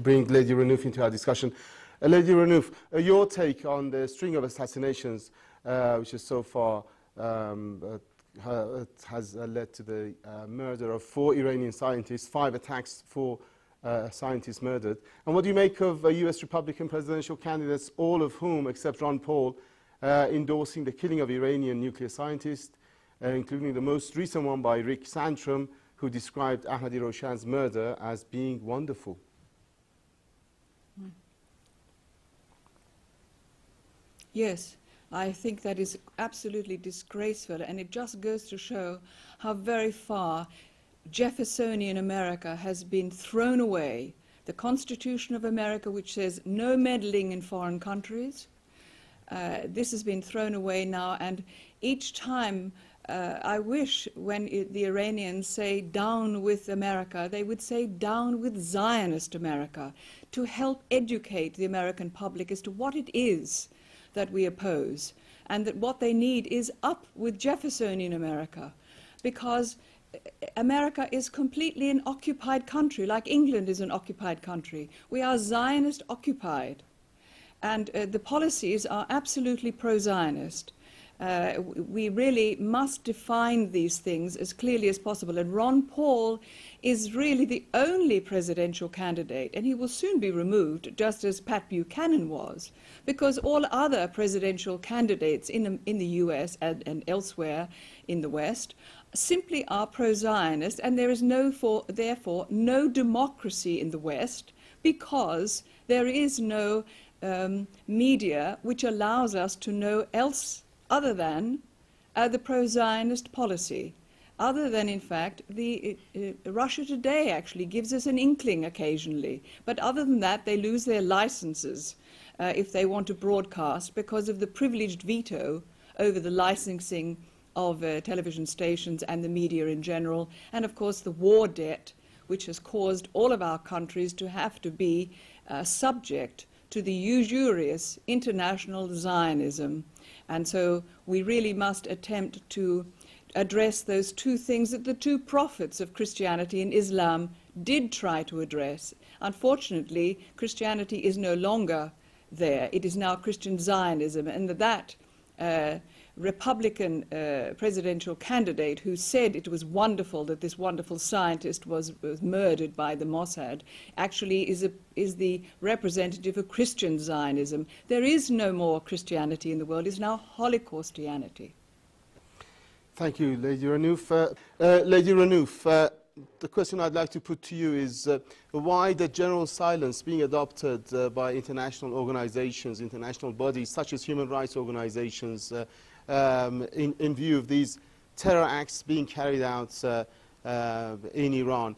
bring Lady Renouf into our discussion. Lady Renouf, your take on the string of assassinations which is so far has led to the murder of 4 Iranian scientists, 5 attacks, 4 scientists murdered. And what do you make of US Republican presidential candidates, all of whom, except Ron Paul, endorsing the killing of Iranian nuclear scientists, including the most recent one by Rick Santrum, who described Ahmadi Roshan's murder as being wonderful? Yes, I think that is absolutely disgraceful, and it just goes to show how very far Jeffersonian America has been thrown away. The Constitution of America, which says no meddling in foreign countries, this has been thrown away now, and each time I wish when the Iranians say down with America, they would say down with Zionist America, to help educate the American public as to what it is that we oppose, and that what they need is up with Jeffersonian America, because America is completely an occupied country, like England is an occupied country. We are Zionist occupied, and the policies are absolutely pro-Zionist. We really must define these things as clearly as possible, and Ron Paul is really the only presidential candidate, and he will soon be removed, just as Pat Buchanan was, because all other presidential candidates in the US and elsewhere in the West simply are pro-Zionist, and there is therefore no democracy in the West, because there is no media which allows us to know else other than the pro-Zionist policy, other than, in fact, Russia Today actually gives us an inkling occasionally. But other than that, they lose their licenses if they want to broadcast, because of the privileged veto over the licensing of television stations and the media in general, and of course the war debt, which has caused all of our countries to have to be subject to the usurious international Zionism. And so we really must attempt to address those two things that the two prophets of Christianity and Islam did try to address. Unfortunately, Christianity is no longer there. It is now Christian Zionism, and that Republican presidential candidate who said it was wonderful that this wonderful scientist was murdered by the Mossad actually is the representative of Christian Zionism. There is no more Christianity in the world. It's now Holocaustianity. Thank you, Lady Renouf. Lady Renouf, the question I'd like to put to you is why the general silence being adopted by international organizations, international bodies such as human rights organizations, in view of these terror acts being carried out in Iran?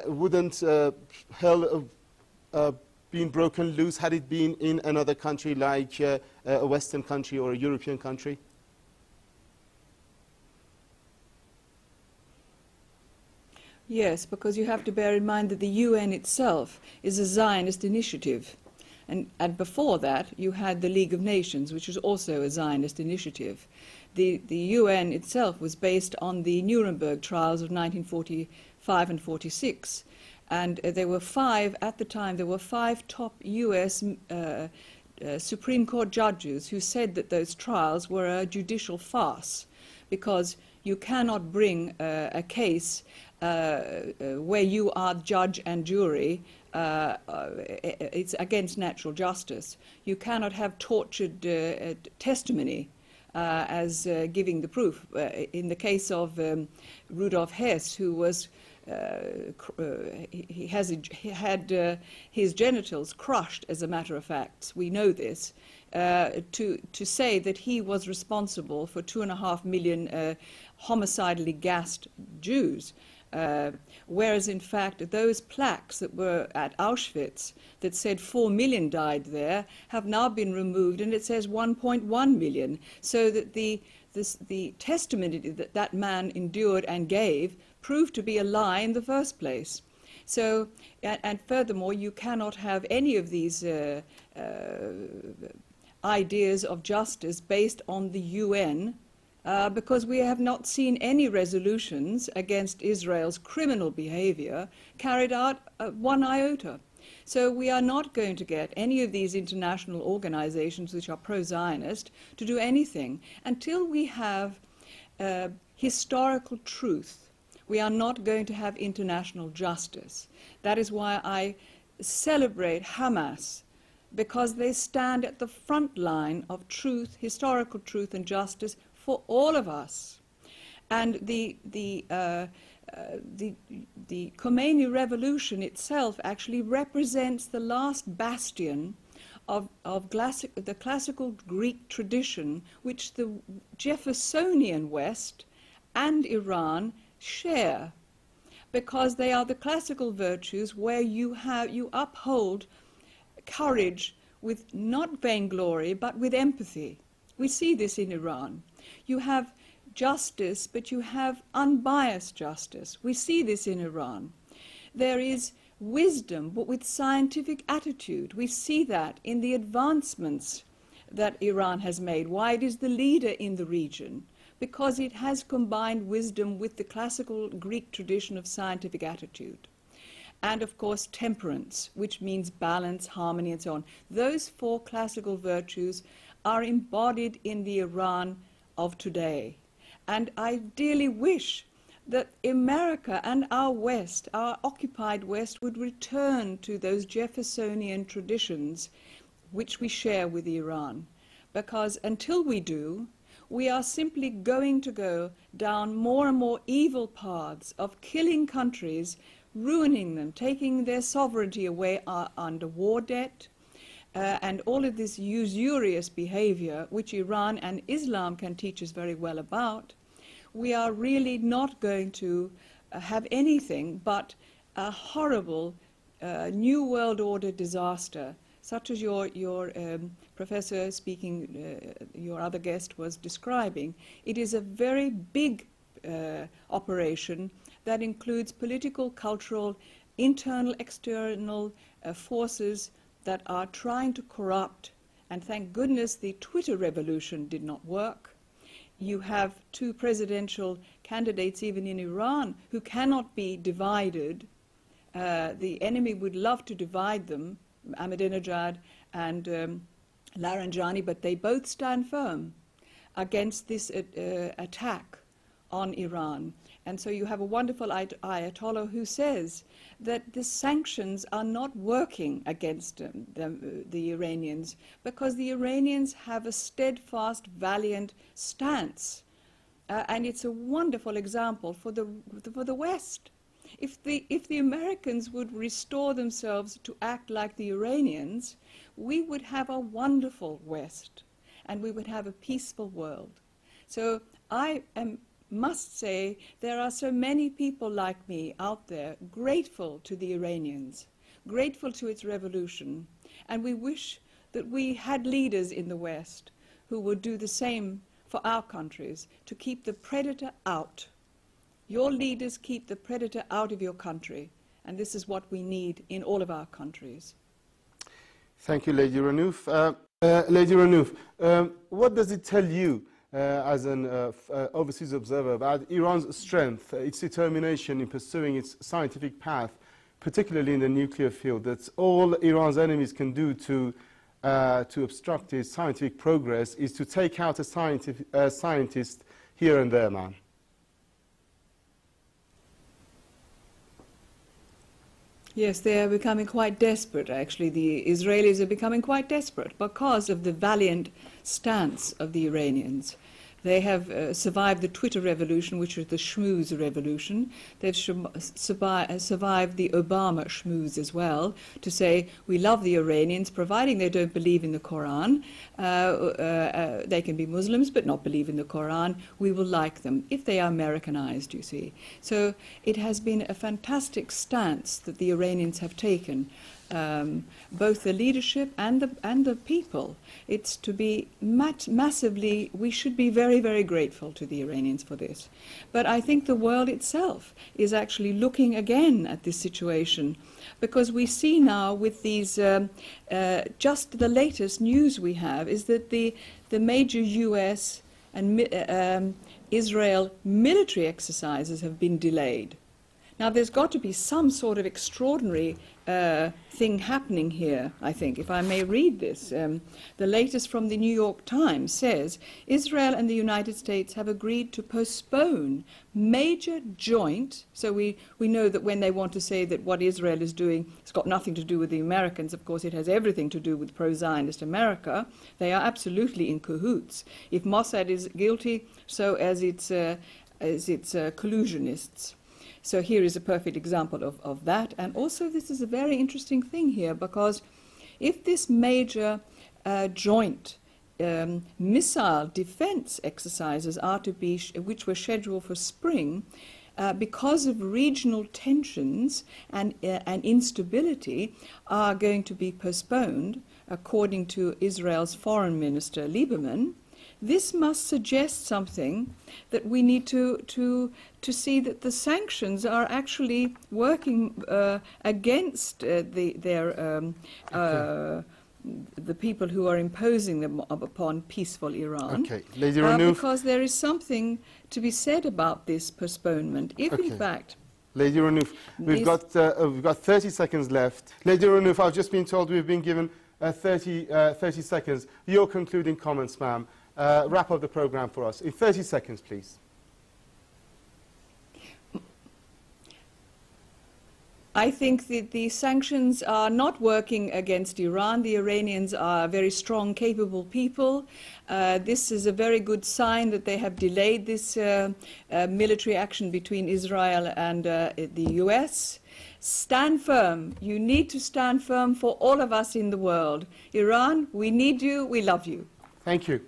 Wouldn't hell have been broken loose had it been in another country like a Western country or a European country? Yes, because you have to bear in mind that the UN itself is a Zionist initiative. And before that, you had the League of Nations, which was also a Zionist initiative. The UN itself was based on the Nuremberg trials of 1945 and 46. And there were at the time, there were 5 top US Supreme Court judges who said that those trials were a judicial farce, because you cannot bring a case where you are judge and jury. It's against natural justice. You cannot have tortured testimony as giving the proof. In the case of Rudolf Hess, who was he had his genitals crushed, as a matter of fact. We know this. To say that he was responsible for 2.5 million homicidally gassed Jews, whereas in fact those plaques that were at Auschwitz that said 4 million died there have now been removed, and it says 1.1 million, so that the testimony that that man endured and gave proved to be a lie in the first place. So, and furthermore, you cannot have any of these ideas of justice based on the UN, because we have not seen any resolutions against Israel's criminal behavior carried out one iota. So we are not going to get any of these international organizations which are pro-Zionist to do anything until we have historical truth. We are not going to have international justice. That is why I celebrate Hamas, because they stand at the front line of truth, historical truth and justice for all of us. And the Khomeini revolution itself actually represents the last bastion of the classical Greek tradition, which the Jeffersonian West and Iran share, because they are the classical virtues where you uphold courage with not vainglory but with empathy. We see this in Iran. You have justice, but you have unbiased justice. We see this in Iran. There is wisdom, but with scientific attitude. We see that in the advancements that Iran has made, why it is the leader in the region, because it has combined wisdom with the classical Greek tradition of scientific attitude. And of course temperance, which means balance, harmony, and so on. Those four classical virtues are embodied in the Iran of today. And I dearly wish that America and our West, our occupied West, would return to those Jeffersonian traditions which we share with Iran. Because until we do, we are simply going to go down more and more evil paths of killing countries, ruining them, taking their sovereignty away under war debt, and all of this usurious behavior, which Iran and Islam can teach us very well about. We are really not going to have anything but a horrible New World Order disaster, such as your professor speaking, your other guest was describing. It is a very big operation that includes political, cultural, internal, external forces that are trying to corrupt. And thank goodness the Twitter revolution did not work. You have two presidential candidates even in Iran who cannot be divided. The enemy would love to divide them, Ahmadinejad and Laranjani, but they both stand firm against this attack on Iran. And so you have a wonderful Ayatollah who says that the sanctions are not working against the Iranians, because the Iranians have a steadfast, valiant stance. And it's a wonderful example for the West. If the Americans would restore themselves to act like the Iranians, we would have a wonderful West, and we would have a peaceful world. So I must say there are so many people like me out there grateful to the Iranians, grateful to its revolution, and we wish that we had leaders in the West who would do the same for our countries, to keep the predator out. Your leaders keep the predator out of your country, and this is what we need in all of our countries. Thank you, Lady Renouf. Lady Renouf, what does it tell you as an overseas observer about Iran's strength, its determination in pursuing its scientific path, particularly in the nuclear field, that all Iran's enemies can do to obstruct its scientific progress is to take out a scientist here and there, man? Yes, they are becoming quite desperate, actually. The Israelis are becoming quite desperate because of the valiant stance of the Iranians. They have survived the Twitter revolution, which was the schmooze revolution. They've survived the Obama schmooze as well, to say, we love the Iranians, providing they don't believe in the Quran. They can be Muslims, but not believe in the Quran. We will like them, if they are Americanized, you see. So it has been a fantastic stance that the Iranians have taken. Both the leadership and the people. It's to be massively, we should be very, very grateful to the Iranians for this. But I think the world itself is actually looking again at this situation, because we see now with these, just the latest news we have is that the major US and Israel military exercises have been delayed. Now, there's got to be some sort of extraordinary thing happening here, I think, if I may read this. The latest from the New York Times says, Israel and the United States have agreed to postpone major joint, so we know that when they want to say that what Israel is doing, it's got nothing to do with the Americans, of course it has everything to do with pro-Zionist America. They are absolutely in cahoots. If Mossad is guilty, so as its collusionists. So here is a perfect example of that. And also this is a very interesting thing here, because if this major joint missile defense exercises are to be, which were scheduled for spring, because of regional tensions and instability, are going to be postponed, according to Israel's Foreign Minister Lieberman, this must suggest something, that we need to see that the sanctions are actually working against the people who are imposing them upon peaceful Iran. Okay, Lady Renouf. Because there is something to be said about this postponement. If in fact, Lady Renouf, we've got 30 seconds left. Lady Renouf, I've just been told we've been given 30 seconds. Your concluding comments, ma'am. Wrap up the program for us. In 30 seconds, please. I think that the sanctions are not working against Iran. The Iranians are very strong, capable people. This is a very good sign that they have delayed this military action between Israel and the US. Stand firm. You need to stand firm for all of us in the world. Iran, we need you. We love you. Thank you.